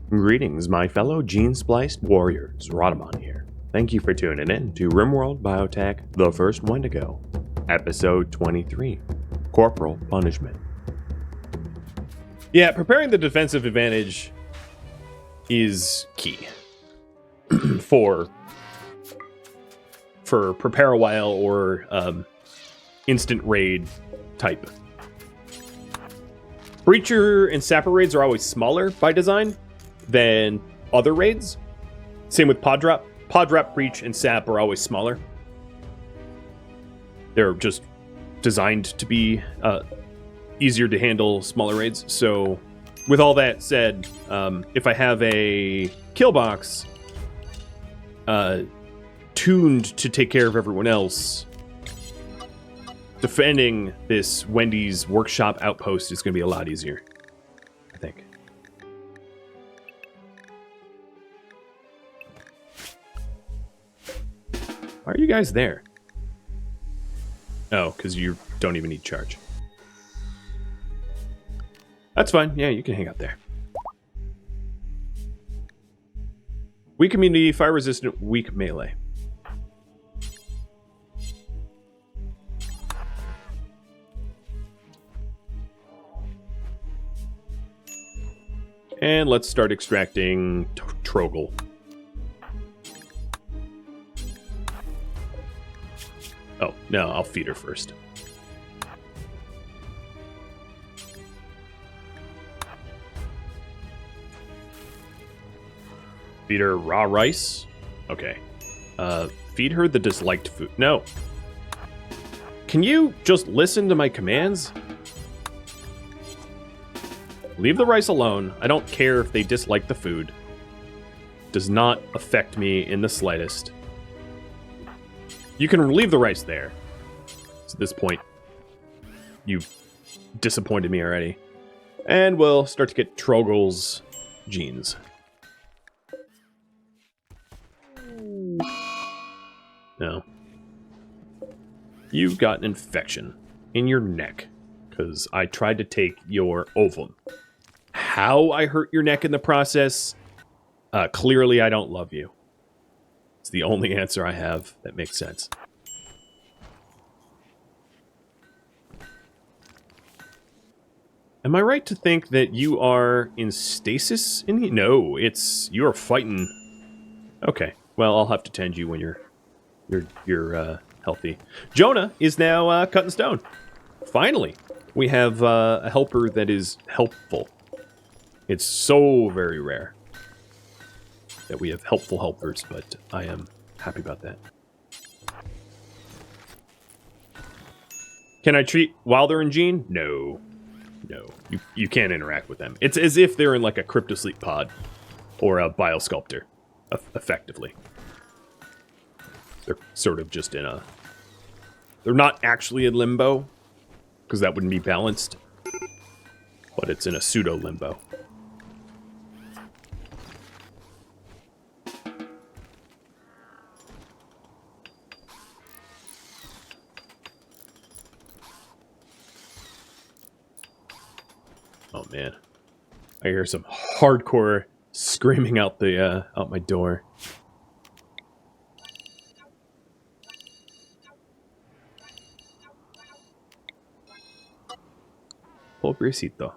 Greetings, my fellow gene-spliced warriors. Rhadamant here. Thank you for tuning in to RimWorld Biotech, The First Wendigo, Episode 23, Corporal Punishment. Yeah, preparing the defensive advantage is key for prepare a while or instant raid type. Breacher and Sapper raids are always smaller by design than other raids. Same with Pod Drop. Pod Drop, Breach, and Sap are always smaller. They're just designed to be easier to handle smaller raids. So with all that said, if I have a kill box tuned to take care of everyone else, defending this Wendy's workshop outpost is going to be a lot easier, I think. Why are you guys there? Oh, because you don't even need charge. That's fine. Yeah, you can hang out there. Weak immunity, fire resistant, weak melee. And let's start extracting Trogel. Oh, no, I'll feed her first. Feed her raw rice? Okay. Feed her the disliked food. No. Can you just listen to my commands? Leave the rice alone. I don't care if they dislike the food. Does not affect me in the slightest. You can leave the rice there. So at this point, you've disappointed me already. And we'll start to get Trogel's genes. No. You've got an infection in your neck because I tried to take your ovum. How I hurt your neck in the process, clearly I don't love you. It's the only answer I have that makes sense. Am I right to think that you are in stasis in here? No, you're fighting. Okay, well, I'll have to tend you when you're healthy. Jonah is now cutting stone. Finally, we have a helper that is helpful. It's so very rare that we have helpful helpers, but I am happy about that. Can I treat while they're in Gene? No. No. You can't interact with them. It's as if they're in like a cryptosleep pod or a biosculptor, effectively. They're sort of just in a... They're not actually in limbo, because that wouldn't be balanced, but it's in a pseudo-limbo. Oh man, I hear some hardcore screaming out out my door. Pobrecito.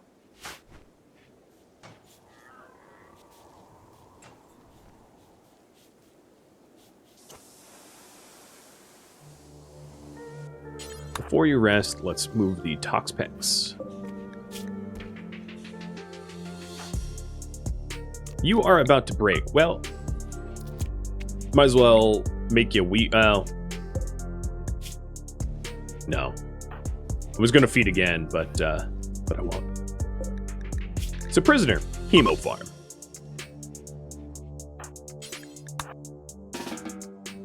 Before you rest, let's move the tox packs. You are about to break. Well, might as well make you weak. No. I was going to feed again, but I won't. It's a prisoner. Hemo farm.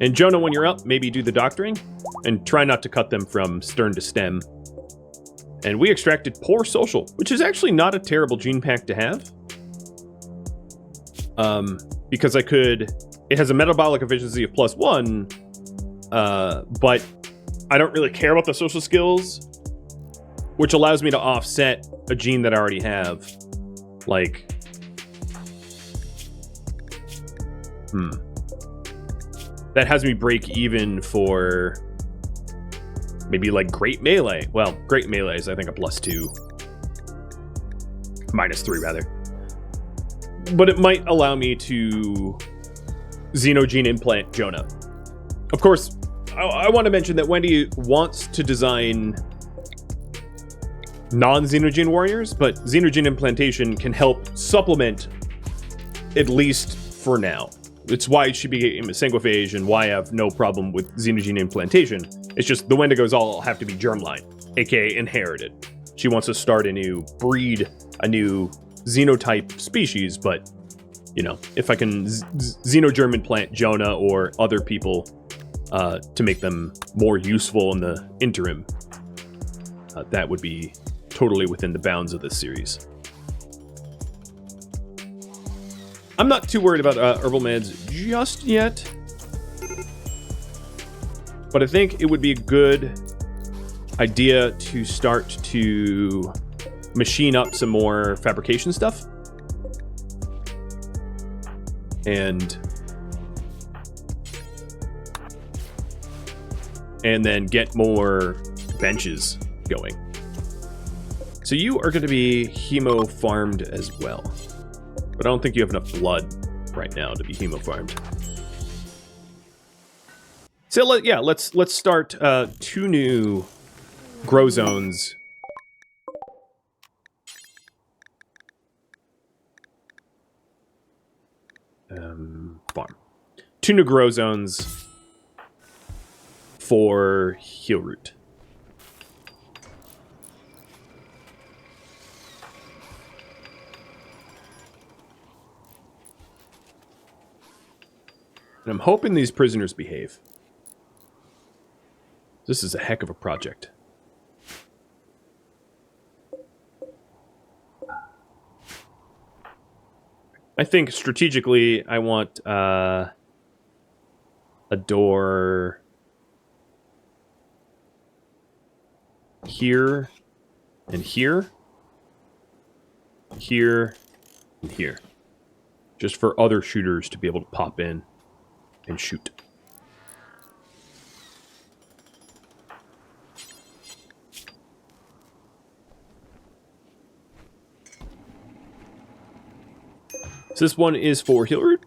And Jonah, when you're up, maybe do the doctoring. And try not to cut them from stern to stem. And we extracted Poor Social, which is actually not a terrible gene pack to have. Because it has a metabolic efficiency of +1, but I don't really care about the social skills, which allows me to offset a gene that I already have. Like, That has me break even for maybe like great melee. Well, great melee is I think a +2. -3 rather. But it might allow me to xenogene implant Jonah. Of course, I want to mention that Wendy wants to design non-xenogene warriors, but xenogene implantation can help supplement, at least for now. It's why it should be sanguiphage and why I have no problem with xenogene implantation. It's just the Wendigos all have to be germline, aka inherited. She wants to start a new breed, a new xenotype species, but, you know, if I can xenogerm implant Jonah or other people to make them more useful in the interim, that would be totally within the bounds of this series. I'm not too worried about herbal meds just yet, but I think it would be a good idea to start to machine up some more fabrication stuff and then get more benches going. So you are going to be hemo farmed as well, but I don't think you have enough blood right now to be hemo farmed. So let's start 2 new grow zones. Farm. 2 new grow zones for heal root. And I'm hoping these prisoners behave. This is a heck of a project. I think strategically I want a door here and here, here and here, just for other shooters to be able to pop in and shoot. So this one is for heal root,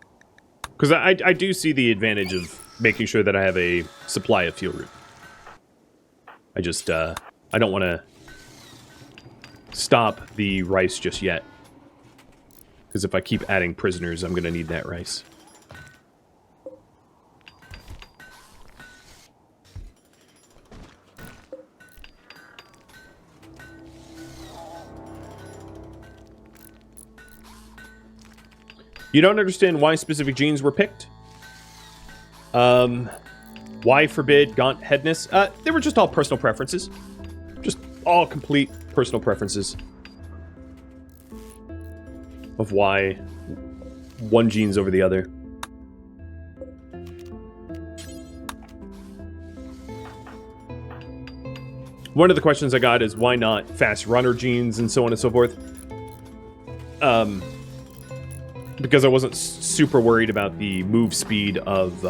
because I do see the advantage of making sure that I have a supply of heal root. I just I don't want to stop the rice just yet, because if I keep adding prisoners, I'm going to need that rice. You don't understand why specific genes were picked? Why forbid gaunt headness? They were just all personal preferences. Just all complete personal preferences of why one gene's over the other. One of the questions I got is why not fast runner genes and so on and so forth. Because I wasn't super worried about the move speed of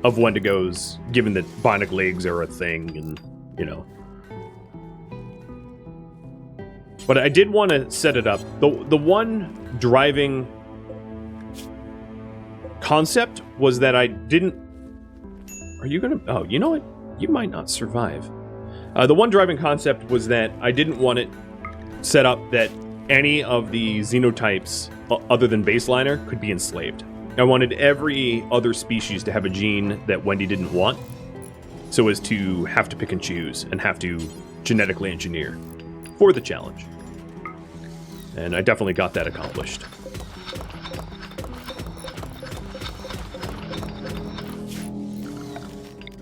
Wendigos, given that bionic legs are a thing, and, you know. But I did want to set it up. The one driving concept was that I didn't... Are you gonna... Oh, you know what? You might not survive. The one driving concept was that I didn't want it set up that any of the xenotypes other than baseliner could be enslaved. I wanted every other species to have a gene that Wendy didn't want, so as to have to pick and choose and have to genetically engineer for the challenge. And I definitely got that accomplished.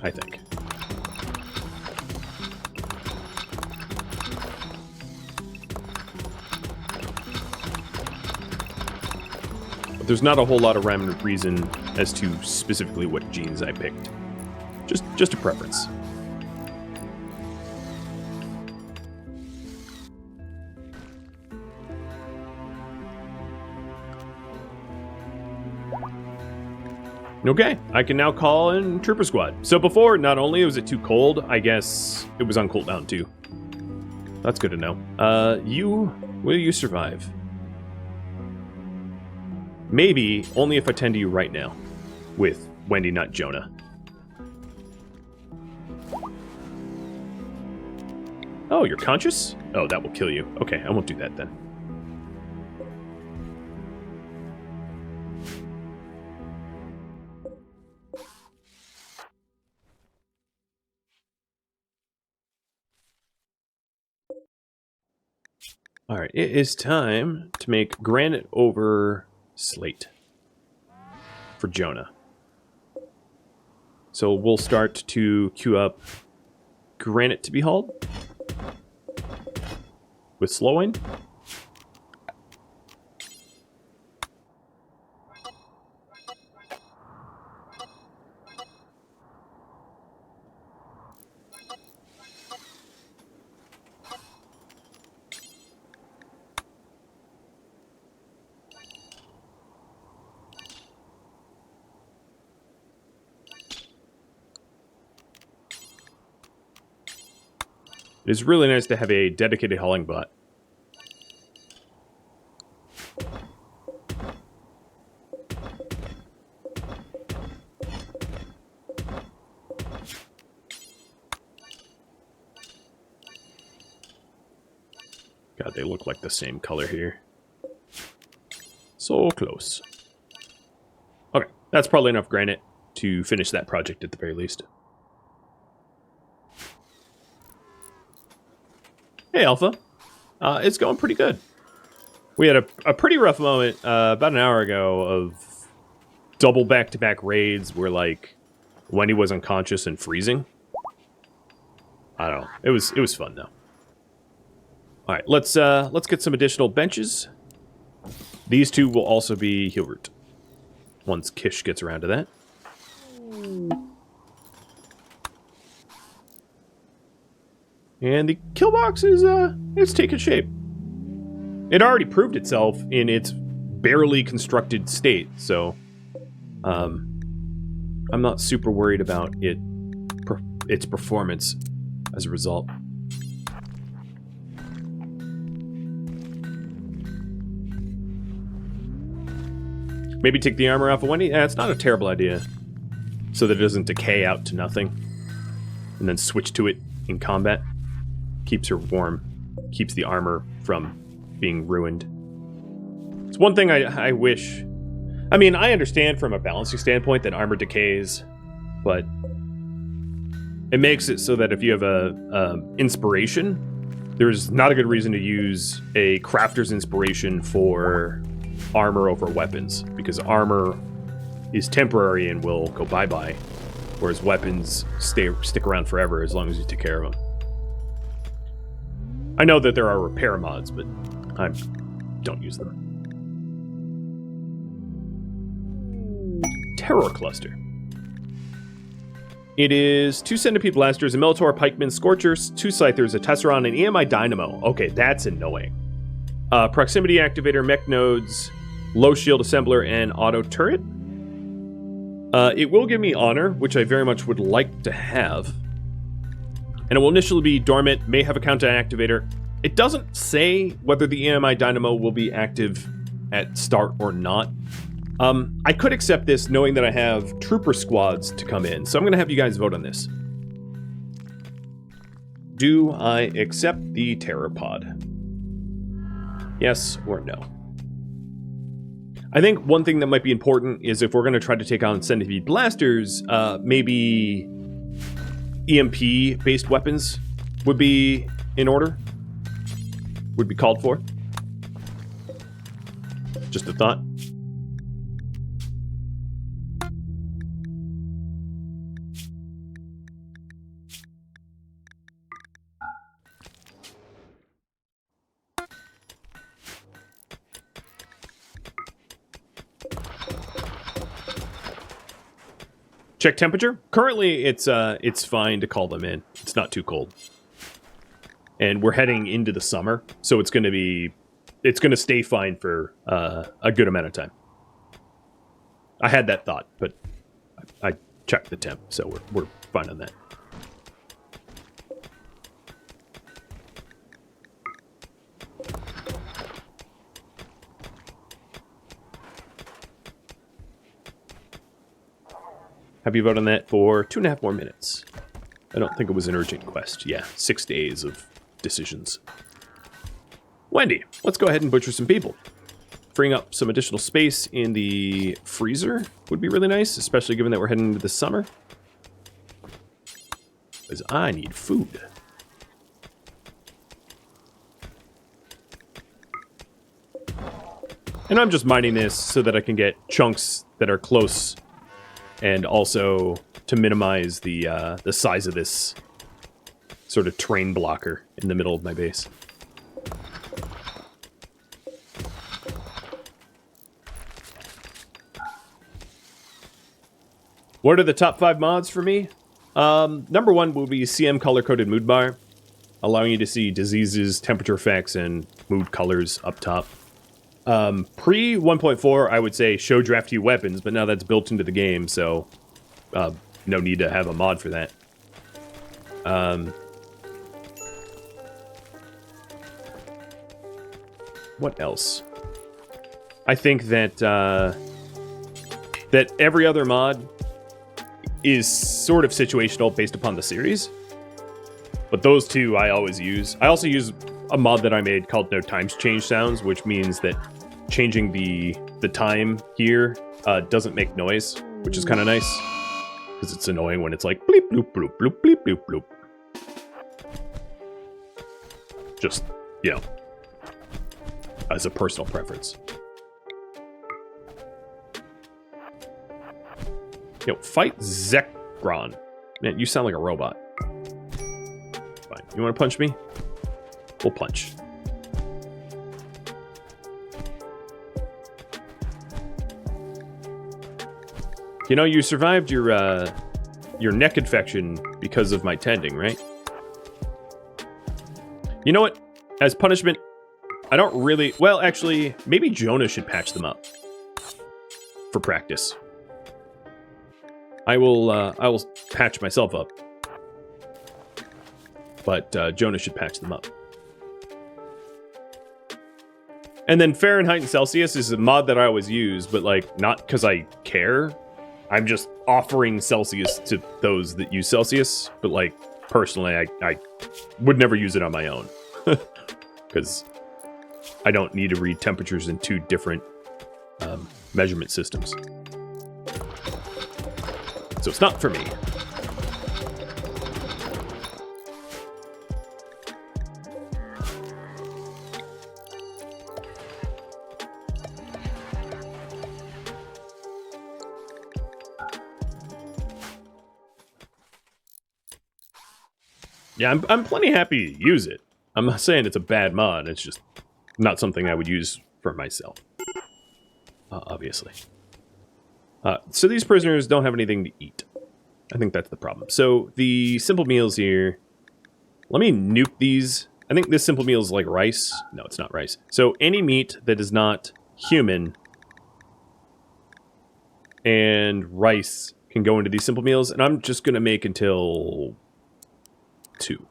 I think. But there's not a whole lot of rhyme or reason as to specifically what genes I picked. Just a preference. Okay, I can now call in Trooper Squad. So before, not only was it too cold, I guess it was on cooldown too. That's good to know. Will you survive? Maybe, only if I tend to you right now. With Wendy, not Jonah. Oh, you're conscious? Oh, that will kill you. Okay, I won't do that then. Alright, it is time to make granite over slate for Jonah. So we'll start to queue up granite to be hauled with slowing. It is really nice to have a dedicated hauling bot. God, they look like the same color here. So close. Okay, that's probably enough granite to finish that project at the very least. Hey, Alpha. It's going pretty good. We had a pretty rough moment about an hour ago of double back-to-back raids where, like, Wendy was unconscious and freezing. I don't know. It was fun, though. All right, let's get some additional benches. These two will also be heal root once Kish gets around to that. And the kill box is it's taking shape. It already proved itself in its barely constructed state, so I'm not super worried about its performance as a result. Maybe take the armor off of Wendy? Yeah, it's not a terrible idea. So that it doesn't decay out to nothing. And then switch to it in combat. Keeps her warm. Keeps the armor from being ruined. It's one thing I wish... I mean, I understand from a balancing standpoint that armor decays, but it makes it so that if you have a inspiration, there's not a good reason to use a crafter's inspiration for armor over weapons, because armor is temporary and will go bye-bye, whereas weapons stick around forever as long as you take care of them. I know that there are repair mods, but I don't use them. Terror Cluster. It is 2 Centipede Blasters, a Minotaur, Pikeman, Scorchers, 2 Scythers, a Tesseron, and EMI Dynamo. Okay, that's annoying. Proximity Activator, Mech Nodes, Low Shield Assembler, and Auto Turret. It will give me Honor, which I very much would like to have. And it will initially be dormant, may have a counter activator. It doesn't say whether the EMI Dynamo will be active at start or not. I could accept this knowing that I have trooper squads to come in, so I'm going to have you guys vote on this. Do I accept the Terror Pod? Yes or no? I think one thing that might be important is if we're going to try to take on Centipede Blasters, maybe EMP-based weapons would be in order. Would be called for. Just a thought. Check temperature. Currently, it's fine to call them in. It's not too cold, and we're heading into the summer, so it's going to stay fine for a good amount of time. I had that thought, but I checked the temp, so we're fine on that. Have you voted on that for 2.5 more minutes? I don't think it was an urgent quest. Yeah, 6 days of decisions. Wendy, let's go ahead and butcher some people. Freeing up some additional space in the freezer would be really nice, especially given that we're heading into the summer. Because I need food. And I'm just mining this so that I can get chunks that are close, and also to minimize the size of this sort of terrain blocker in the middle of my base. What are the top 5 mods for me? Number 1 will be CM color-coded mood bar, allowing you to see diseases, temperature effects, and mood colors up top. Pre 1.4, I would say show drafty weapons, but now that's built into the game, so no need to have a mod for that. What else? I think that that every other mod is sort of situational based upon the series, but those two I always use. I also use a mod that I made called No Times Change Sounds, which means that changing the time here doesn't make noise, which is kind of nice, because it's annoying when it's like bleep bloop bloop bloop bleep bloop bloop. Just, you know, as a personal preference. Yo, fight Zekron. Man, you sound like a robot. Fine. You want to punch me? We'll punch. You know, you survived your neck infection because of my tending, right? You know what? As punishment, I don't really... Well, actually, maybe Jonah should patch them up. For practice. I will patch myself up. But Jonah should patch them up. And then Fahrenheit and Celsius is a mod that I always use, but like not because I care. I'm just offering Celsius to those that use Celsius, but like personally I would never use it on my own. Because I don't need to read temperatures in 2 different measurement systems. So it's not for me. Yeah, I'm plenty happy to use it. I'm not saying it's a bad mod, it's just not something I would use for myself. Obviously. So these prisoners don't have anything to eat. I think that's the problem. So the simple meals here... Let me nuke these. I think this simple meal is like rice. No, it's not rice. So any meat that is not human and rice can go into these simple meals. And I'm just going to make until 2.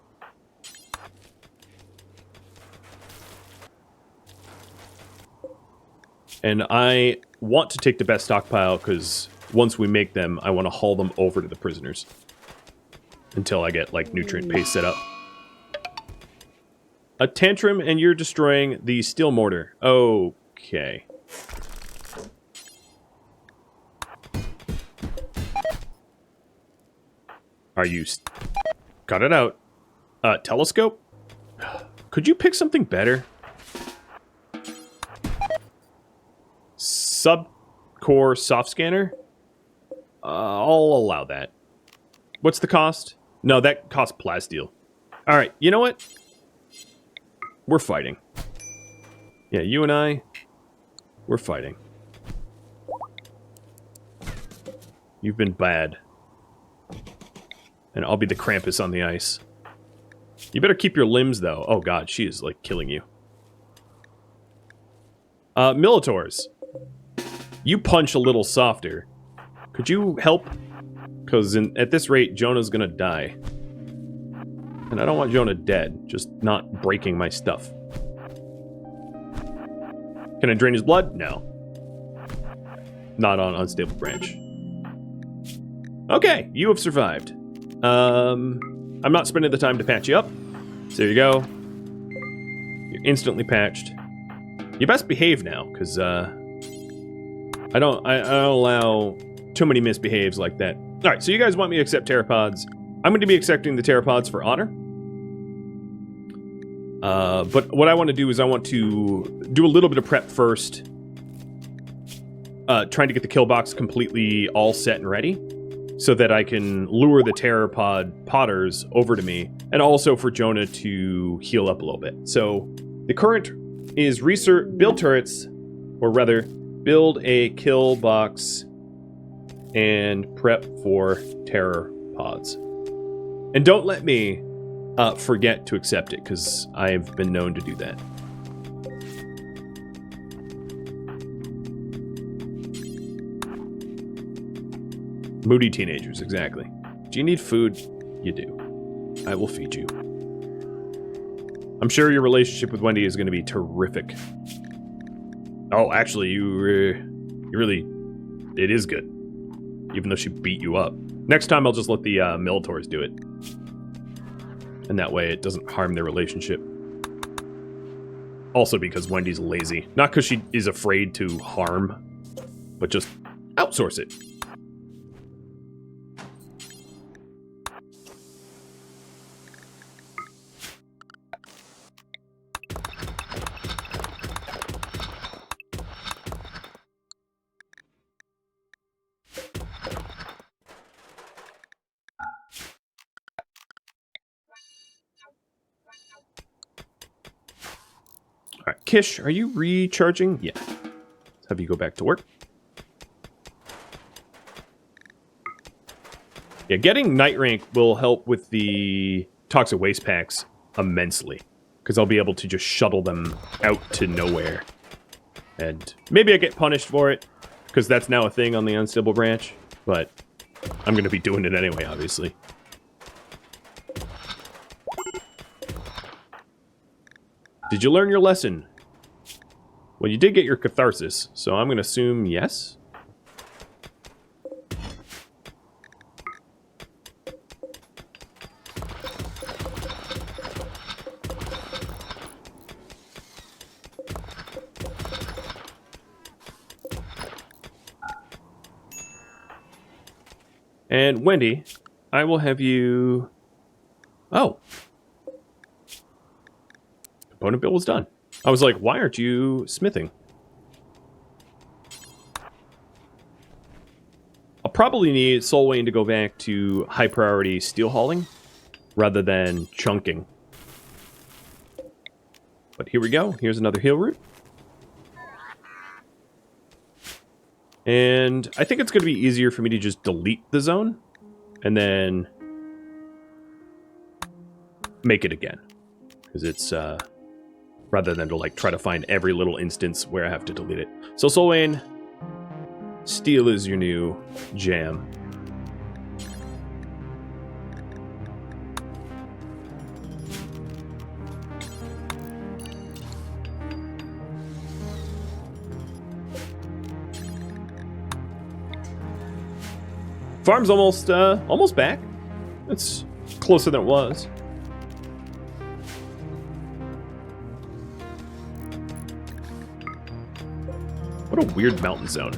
And I want to take the best stockpile because once we make them, I want to haul them over to the prisoners until I get like nutrient paste set up. A tantrum and you're destroying the steel mortar. Okay. Are you... Cut it out. Telescope? Could you pick something better? Subcore soft scanner? I'll allow that. What's the cost? No, that costs plasteel. Alright, you know what? We're fighting. Yeah, you and I, we're fighting. You've been bad. And I'll be the Krampus on the ice. You better keep your limbs, though. Oh god, she is, like, killing you. Militors. You punch a little softer. Could you help? Because at this rate, Jonah's gonna die. And I don't want Jonah dead, just not breaking my stuff. Can I drain his blood? No. Not on Unstable Branch. Okay, you have survived. I'm not spending the time to patch you up. So there you go. You're instantly patched. You best behave now, because I don't allow too many misbehaves like that. Alright, so you guys want me to accept pteropods. I'm going to be accepting the pteropods for honor. But what I want to do is I want to do a little bit of prep first. Trying to get the kill box completely all set and ready, so that I can lure the pteropod potters over to me, and also for Jonah to heal up a little bit. So the current is build turrets, or rather, build a kill box and prep for terror pods. And don't let me forget to accept it, because I've been known to do that. Moody teenagers, exactly. Do you need food? You do. I will feed you. I'm sure your relationship with Wendy is going to be terrific. Oh, actually, you really... It is good. Even though she beat you up. Next time, I'll just let the Militors do it. And that way, it doesn't harm their relationship. Also because Wendy's lazy. Not because she is afraid to harm, but just outsource it. Alright, Kish, are you recharging? Yeah. Let's have you go back to work. Yeah, getting Night Rank will help with the Toxic Waste Packs immensely. Because I'll be able to just shuttle them out to nowhere. And maybe I get punished for it, because that's now a thing on the Unstable Branch. But I'm going to be doing it anyway, obviously. Did you learn your lesson? Well, you did get your catharsis, so I'm going to assume yes. And Wendy, I will have you... Oh. Component build was done. I was like, why aren't you smithing? I'll probably need Soul Wayne to go back to high priority steel hauling rather than chunking. But here we go. Here's another heal route. And I think it's going to be easier for me to just delete the zone and then make it again. Because it's, rather than to, like, try to find every little instance where I have to delete it. So, Soul Wayne, steel is your new jam. Farm's almost back. It's closer than it was. What a weird mountain zone.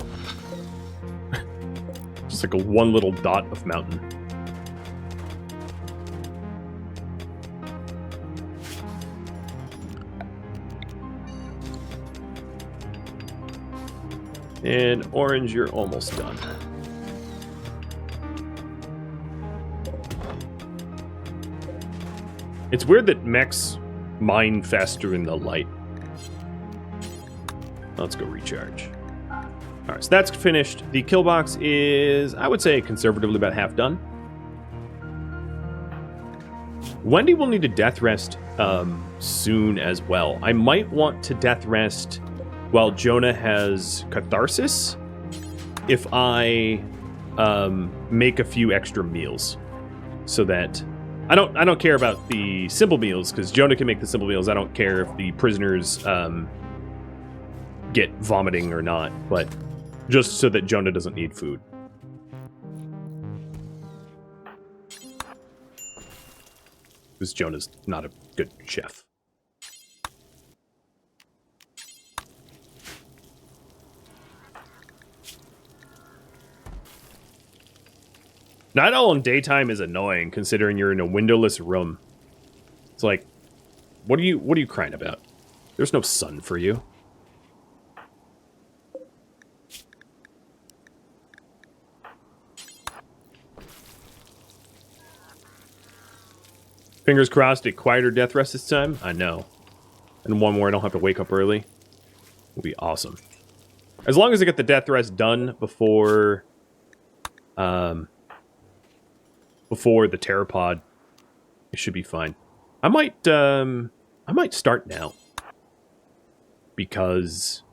Just like a one little dot of mountain. And orange, you're almost done. It's weird that mechs mine faster in the light. Let's go recharge. Alright, so that's finished. The kill box is, I would say, conservatively about half done. Wendy will need a death rest soon as well. I might want to death rest while Jonah has catharsis. If I make a few extra meals, so that I don't care about the simple meals, because Jonah can make the simple meals. I don't care if the prisoners get vomiting or not, but just so that Jonah doesn't need food. Because Jonah's not a good chef. Night owl in daytime is annoying, considering you're in a windowless room. It's like, what are you crying about? There's no sun for you. Fingers crossed, a quieter death rest this time. I know. And one more, I don't have to wake up early. Will be awesome. As long as I get the death rest done before the pteropod, it should be fine. I might start now, because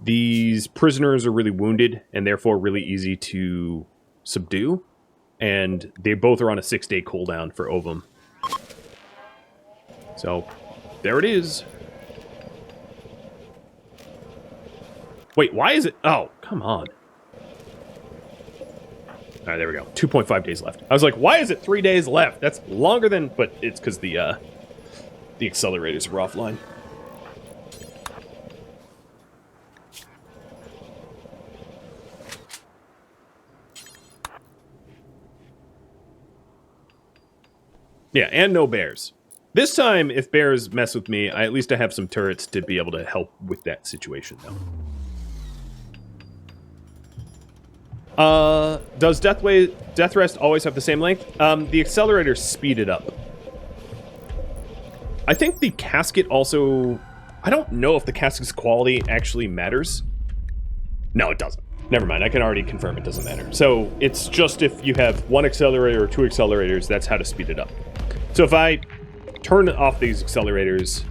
these prisoners are really wounded and therefore really easy to subdue, and they both are on a 6-day cooldown for ovum. So there it is. Wait, why is it? Oh, come on. All right, there we go. 2.5 days left. I was like, why is it 3 days left? That's longer than... But it's because the accelerators are offline. Yeah, and no bears. This time, if bears mess with me, at least I have some turrets to be able to help with that situation, though. Does death rest always have the same length? The accelerators speed it up. I think the casket also... I don't know if the casket's quality actually matters. No, it doesn't. Never mind, I can already confirm it doesn't matter. So, it's just if you have one accelerator or two accelerators, that's how to speed it up. So if I turn off these accelerators,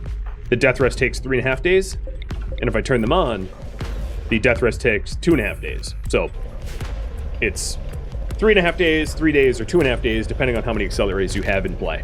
the death rest takes 3.5 days. And if I turn them on, the death rest takes 2.5 days. So it's 3.5 days, 3 days, or 2.5 days, depending on how many accelerators you have in play.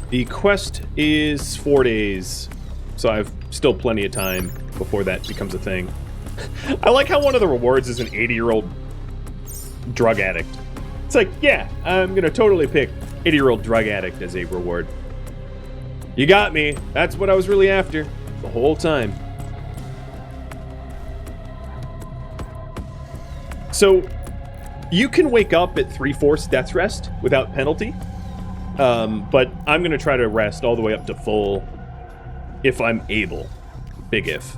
The quest is 4 days, so I've still plenty of time before that becomes a thing. I like how one of the rewards is an 80-year-old drug addict. It's like, yeah, I'm gonna totally pick 80-year-old drug addict as a reward. You got me. That's what I was really after the whole time. So, you can wake up at 3/4 death rest without penalty. But I'm going to try to rest all the way up to full if I'm able. Big if.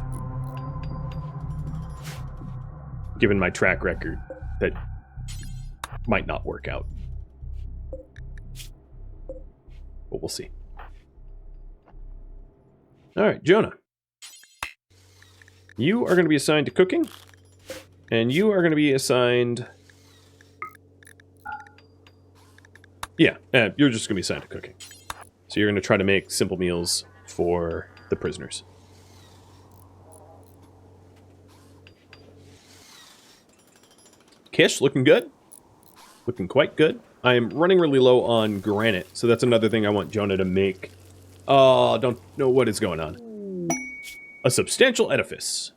Given my track record, that might not work out. But we'll see. Alright, Jonah. You are going to be assigned to cooking. And you are going to be assigned... Yeah, you're just going to be assigned to cooking. So you're going to try to make simple meals for the prisoners. Kish, looking good. Looking quite good. I am running really low on granite, so that's another thing I want Jonah to make. Don't know what is going on. A substantial edifice.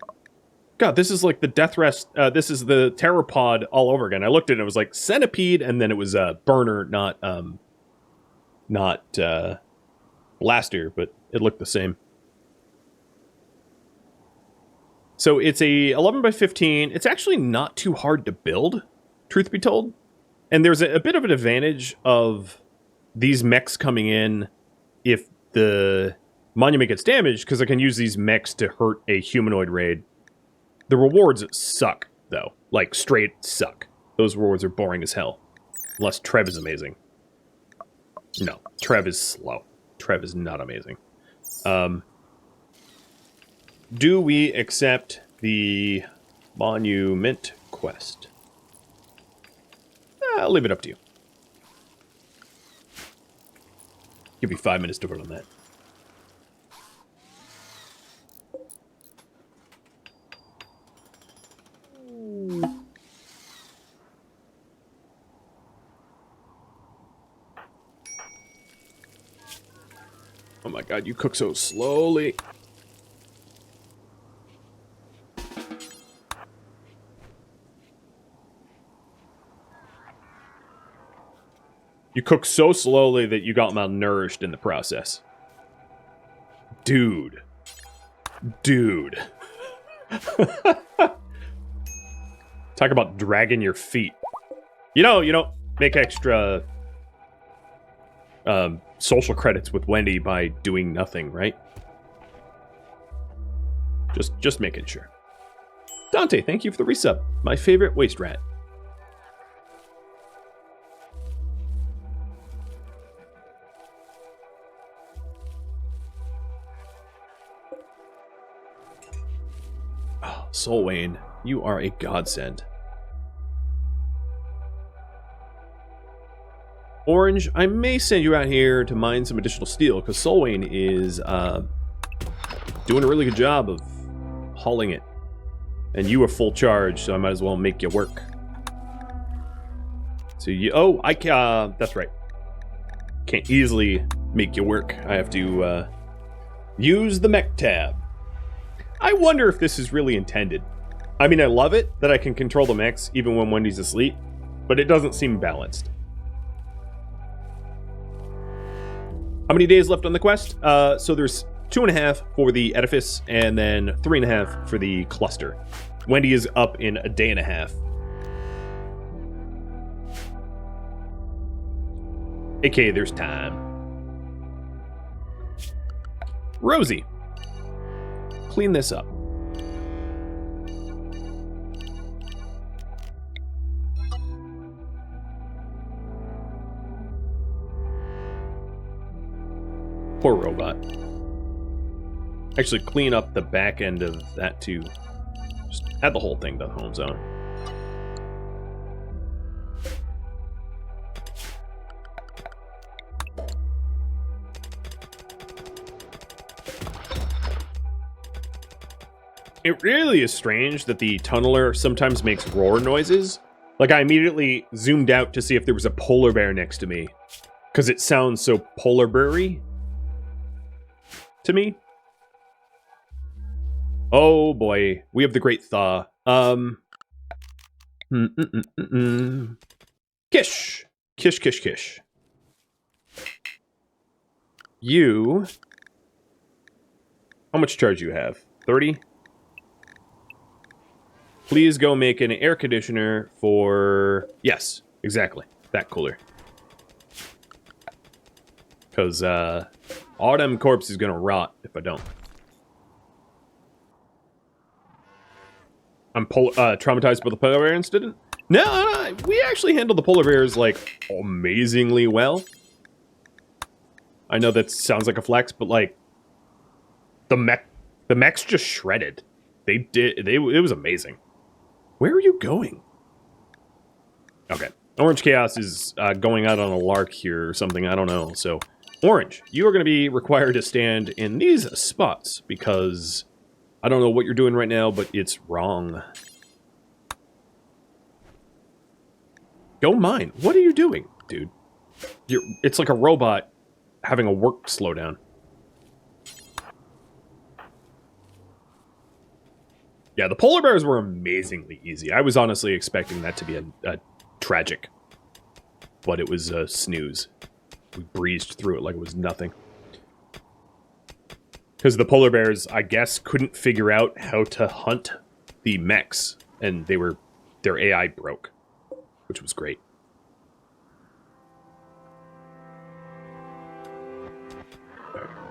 God, this is like the death rest, this is the pteropod all over again. I looked at it, it was like centipede, and then it was a burner, not blaster, but it looked the same. So it's a 11 by 15. It's actually not too hard to build, truth be told. And there's a bit of an advantage of these mechs coming in if the monument gets damaged, because I can use these mechs to hurt a humanoid raid. The rewards suck, though. Like, straight suck. Those rewards are boring as hell. Unless Trev is amazing. No, Trev is slow. Trev is not amazing. Do we accept the monument quest? I'll leave it up to you. Give me 5 minutes to vote on that. Oh my god, you cook so slowly. You cook so slowly that you got malnourished in the process. Dude. Dude. Talk about dragging your feet. You don't make extra social credits with Wendy by doing nothing, right? Just making sure. Dante, thank you for the resub. My favorite waste rat. Oh, Soul Wayne, you are a godsend. Orange, I may send you out here to mine some additional steel, because Soul Wayne is doing a really good job of hauling it. And you are full charge, so I might as well make you work. So you... Oh, that's right. Can't easily make you work. I have to use the mech tab. I wonder if this is really intended. I mean, I love it that I can control the mechs even when Wendy's asleep, but it doesn't seem balanced. How many days left on the quest? So there's 2.5 for the edifice, and then 3.5 for the cluster. Wendy is up in a day and a half. AKA, there's time. Rosie. Clean this up. Poor robot. Actually, clean up the back end of that too. Just add the whole thing to the home zone. It really is strange that the tunneler sometimes makes roar noises. Like, I immediately zoomed out to see if there was a polar bear next to me, because it sounds so polar bear-y to me. Oh boy, we have the great thaw. Kish. Kish, kish, kish. You... How much charge do you have? 30? Please go make an air conditioner for... Yes, exactly. That cooler. Because, Autumn Corpse is gonna rot if I don't. I'm traumatized by the polar bear incident? No, we actually handled the polar bears, like, amazingly well. I know that sounds like a flex, but, like, the mechs just shredded. It was amazing. Where are you going? Okay. Orange Chaos is going out on a lark here or something, I don't know. So, Orange, you are going to be required to stand in these spots because I don't know what you're doing right now, but it's wrong. Go mine. What are you doing, dude? It's like a robot having a work slowdown. Yeah, the polar bears were amazingly easy. I was honestly expecting that to be a tragic. But it was a snooze. We breezed through it like it was nothing. Because the polar bears, I guess, couldn't figure out how to hunt the mechs. And their AI broke. Which was great.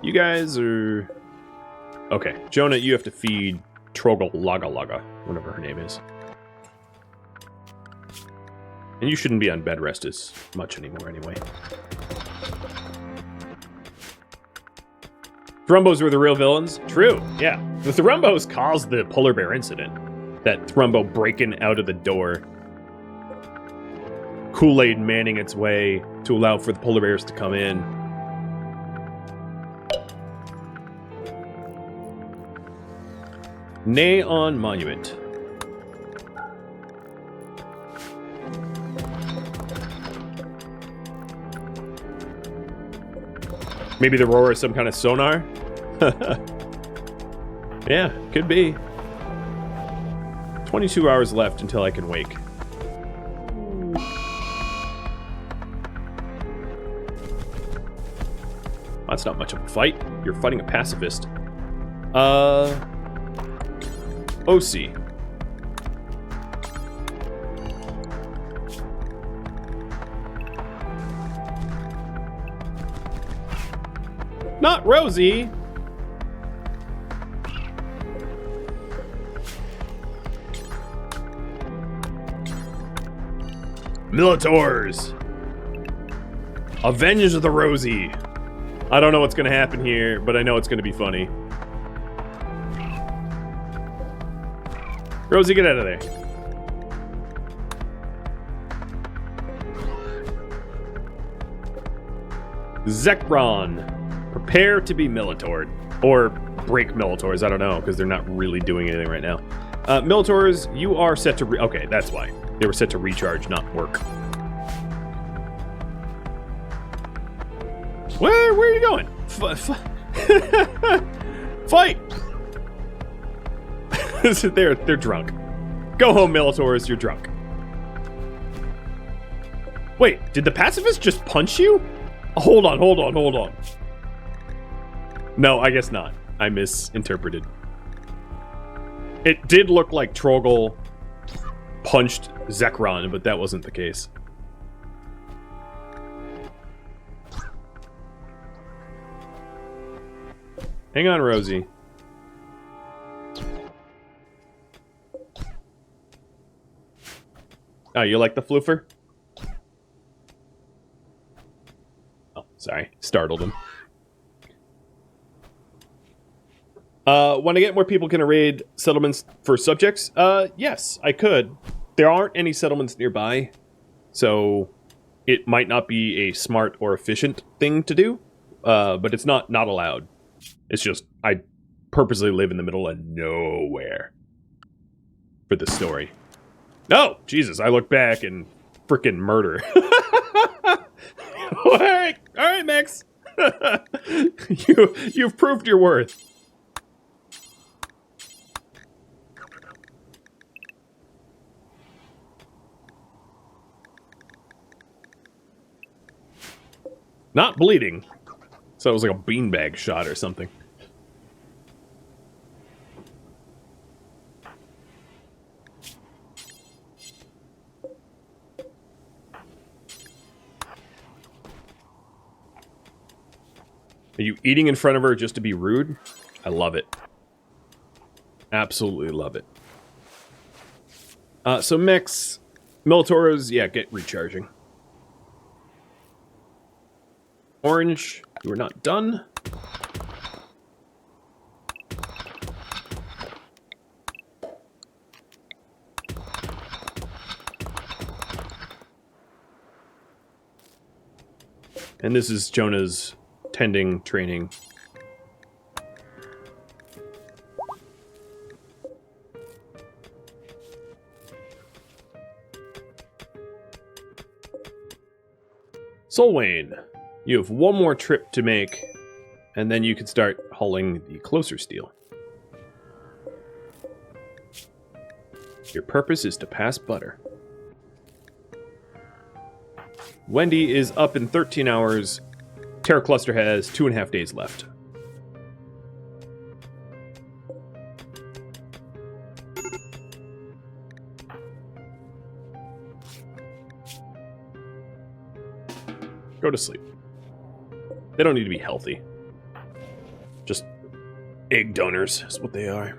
You guys are... Okay, Jonah, you have to feed Troggle Laga Laga, whatever her name is. And you shouldn't be on bed rest as much anymore anyway. Thrumbos were the real villains? True, yeah. The Thrumbos caused the polar bear incident. That Thrumbo breaking out of the door. Kool-Aid manning its way to allow for the polar bears to come in. Neon Monument. Maybe the roar is some kind of sonar? Yeah, could be. 22 hours left until I can wake. That's not much of a fight. You're fighting a pacifist. OC. Not Rosie. Militors. Avenge the Rosie. I don't know what's going to happen here, but I know it's going to be funny. Rosie, get out of there. Zekron. Prepare to be Militored. Or break Militors, I don't know, because they're not really doing anything right now. Militors, you are set to... Okay, that's why. They were set to recharge, not work. Where are you going? Fight! They're drunk. Go home, Militors, you're drunk. Wait, did the pacifist just punch you? Hold on. No, I guess not. I misinterpreted. It did look like Trogel punched Zekron, but that wasn't the case. Hang on, Rosie. Oh, you like the floofer? Oh, sorry. Startled him. Want to get more people can raid settlements for subjects? Yes, I could. There aren't any settlements nearby, so it might not be a smart or efficient thing to do, but it's not allowed. It's just, I purposely live in the middle of nowhere for the story. No! Jesus, I look back and frickin' murder. Alright, Max. You've proved your worth. Not bleeding. So it was like a beanbag shot or something. Are you eating in front of her just to be rude? I love it. Absolutely love it. So mix Militoros, yeah, get recharging. Orange, you are not done. And this is Jonah's tending training. Solwain, you have one more trip to make, and then you can start hauling the closer steel. Your purpose is to pass butter. Wendy is up in 13 hours. Terror Cluster has 2.5 days left. Go to sleep. They don't need to be healthy. Just egg donors is what they are.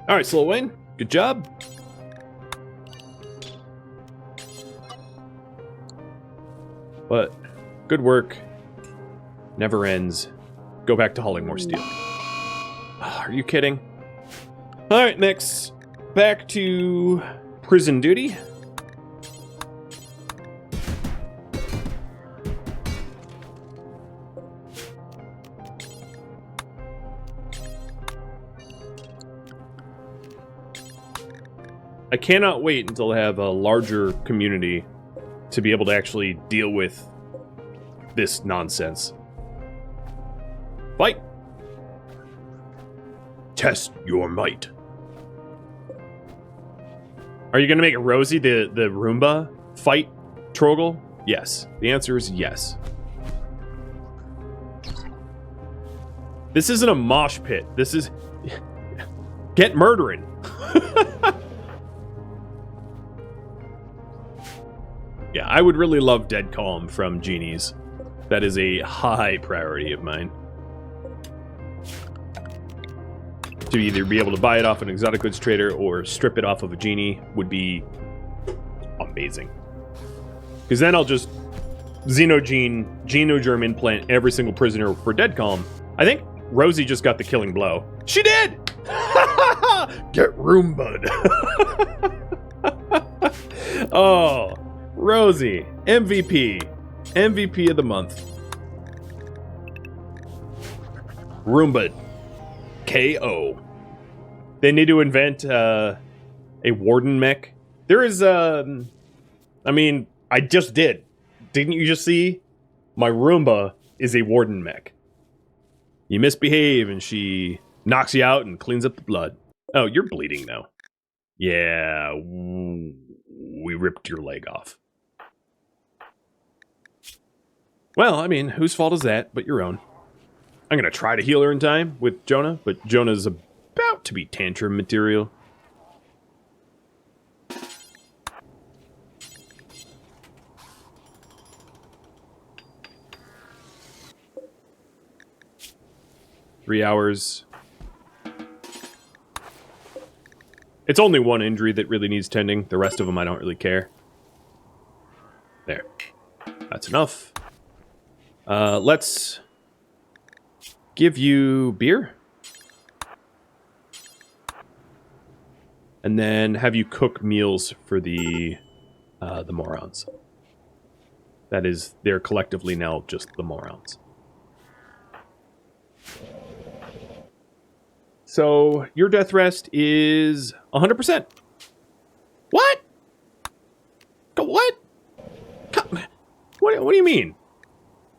Alright, Solwain, good job. But good work never ends. go back to hauling more steel. Are you kidding? Alright, next. Back to prison duty. I cannot wait until I have a larger community to be able to actually deal with this nonsense. Fight! Test your might. Are you going to make Rosie the Roomba fight Troggle? Yes. The answer is yes. This isn't a mosh pit. This is... Get murdering. Yeah, I would really love Dead Calm from Genies. That is a high priority of mine. To either be able to buy it off an exotic goods trader or strip it off of a genie would be amazing. Because then I'll just xenogerm implant every single prisoner for Dead Calm. I think Rosie just got the killing blow. She did! Get Roombud. Oh, Rosie, MVP. MVP of the month. Roombud. KO. They need to invent a warden mech. There is I mean, I just did. Didn't you just see? My Roomba is a warden mech. You misbehave and she knocks you out and cleans up the blood. Oh, you're bleeding now. Yeah, we ripped your leg off. Well, I mean, whose fault is that but your own? I'm going to try to heal her in time with Jonah, but Jonah's about to be tantrum material. Three hours. It's only one injury that really needs tending. The rest of them I don't really care. There. That's enough. Let's give you beer. And then have you cook meals for the morons. That is, they're collectively now just the morons. So, your death rest is 100%. What? What? What do you mean?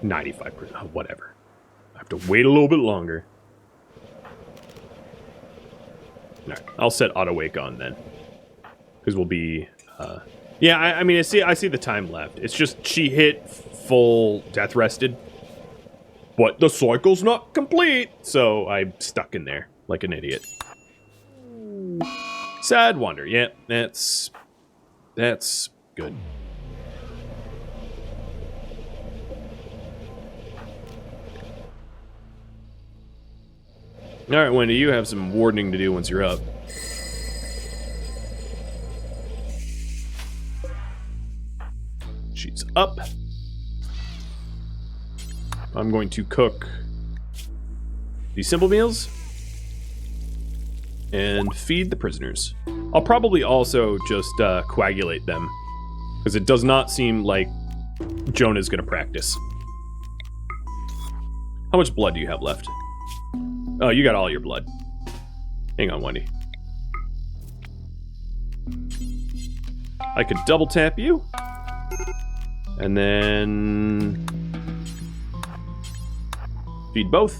95%. Whatever. I have to wait a little bit longer. Alright, I'll set auto wake on then. Because we'll be... yeah, I mean, I see the time left. It's just she hit full death rested. But the cycle's not complete. So I'm stuck in there like an idiot. Sad wonder. Yeah, that's good. Alright, Wendy, you have some wardening to do once you're up. She's up. I'm going to cook these simple meals and feed the prisoners. I'll probably also just coagulate them, because it does not seem like Jonah's going to practice. How much blood do you have left? Oh, you got all your blood. Hang on, Wendy. I could double tap you. And then... feed both.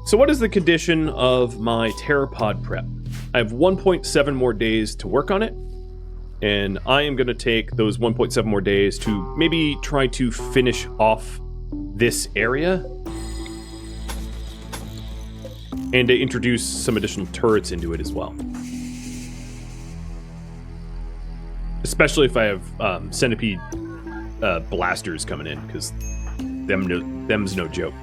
So what is the condition of my pteropod prep? I have 1.7 more days to work on it. And I am going to take those 1.7 more days to maybe try to finish off this area. And to introduce some additional turrets into it as well. Especially if I have centipede blasters coming in, because them's no joke.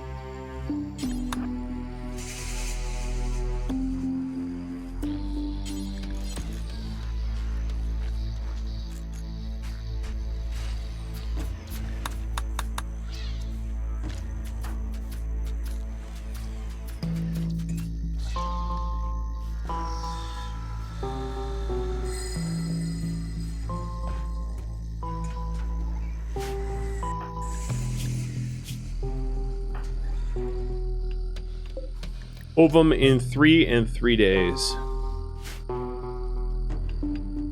Ovum in 3 and 3 days.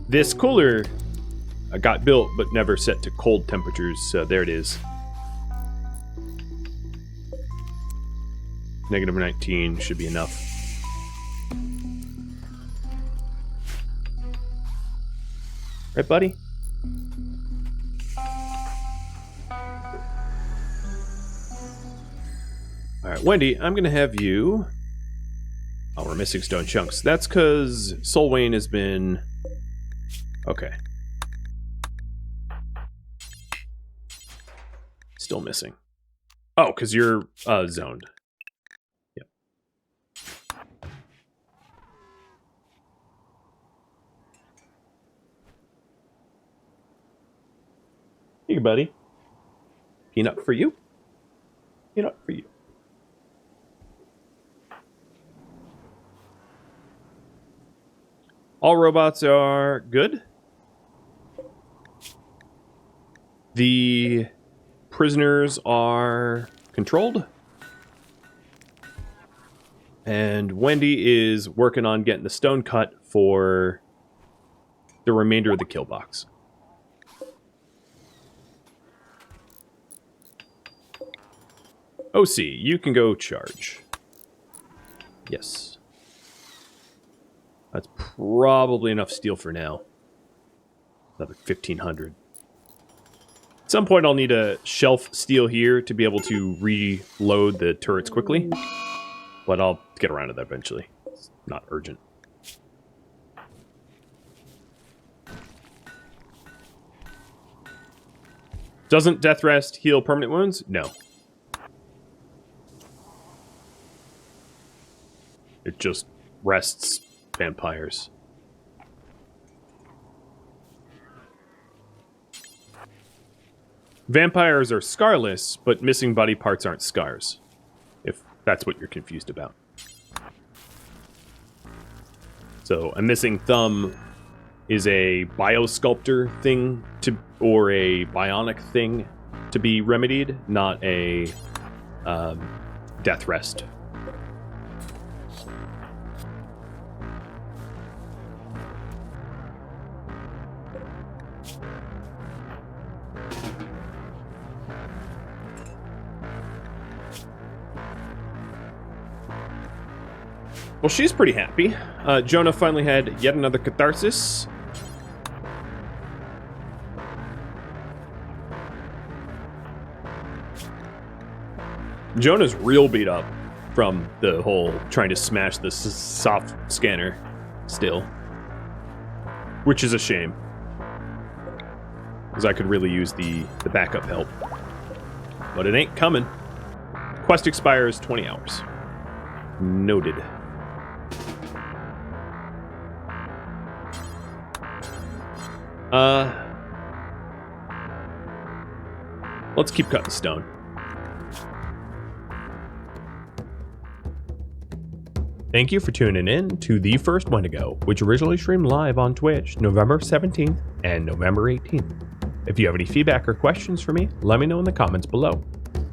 This cooler got built but never set to cold temperatures, so there it is. Negative 19 should be enough. Right, buddy? Alright, Wendy, I'm gonna have you... Oh, we're missing stone chunks. That's because Solwayne has been... Okay. Still missing. Oh, because you're zoned. Yep. Here, buddy. Peanut for you. Peanut for you. All robots are good. The prisoners are controlled. And Wendy is working on getting the stone cut for the remainder of the kill box. OC, you can go charge. Yes. That's probably enough steel for now. Another 1,500. At some point I'll need a shelf steel here to be able to reload the turrets quickly. But I'll get around to that eventually. It's not urgent. Doesn't Death Rest heal permanent wounds? No. It just rests vampires. Vampires are scarless, but missing body parts aren't scars. If that's what you're confused about. So a missing thumb is a biosculptor thing to, or a bionic thing to be remedied, not a death rest. Well, she's pretty happy. Jonah finally had yet another catharsis. Jonah's real beat up from the whole trying to smash the soft scanner still. Which is a shame. Because I could really use the backup help. But it ain't coming. Quest expires 20 hours. Noted. Let's keep cutting stone. Thank you for tuning in to The First Wendigo, which originally streamed live on Twitch November 17th and November 18th. If you have any feedback or questions for me, let me know in the comments below.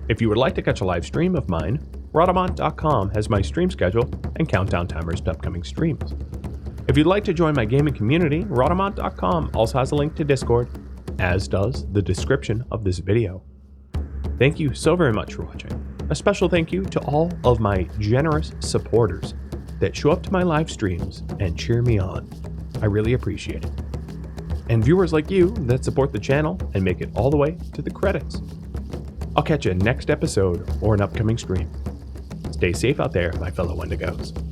If you would like to catch a live stream of mine, Rhadamant.com has my stream schedule and countdown timers to upcoming streams. If you'd like to join my gaming community, Rhadamant.com also has a link to Discord, as does the description of this video. Thank you so very much for watching. A special thank you to all of my generous supporters that show up to my live streams and cheer me on. I really appreciate it. And viewers like you that support the channel and make it all the way to the credits. I'll catch you next episode or an upcoming stream. Stay safe out there, my fellow Wendigos.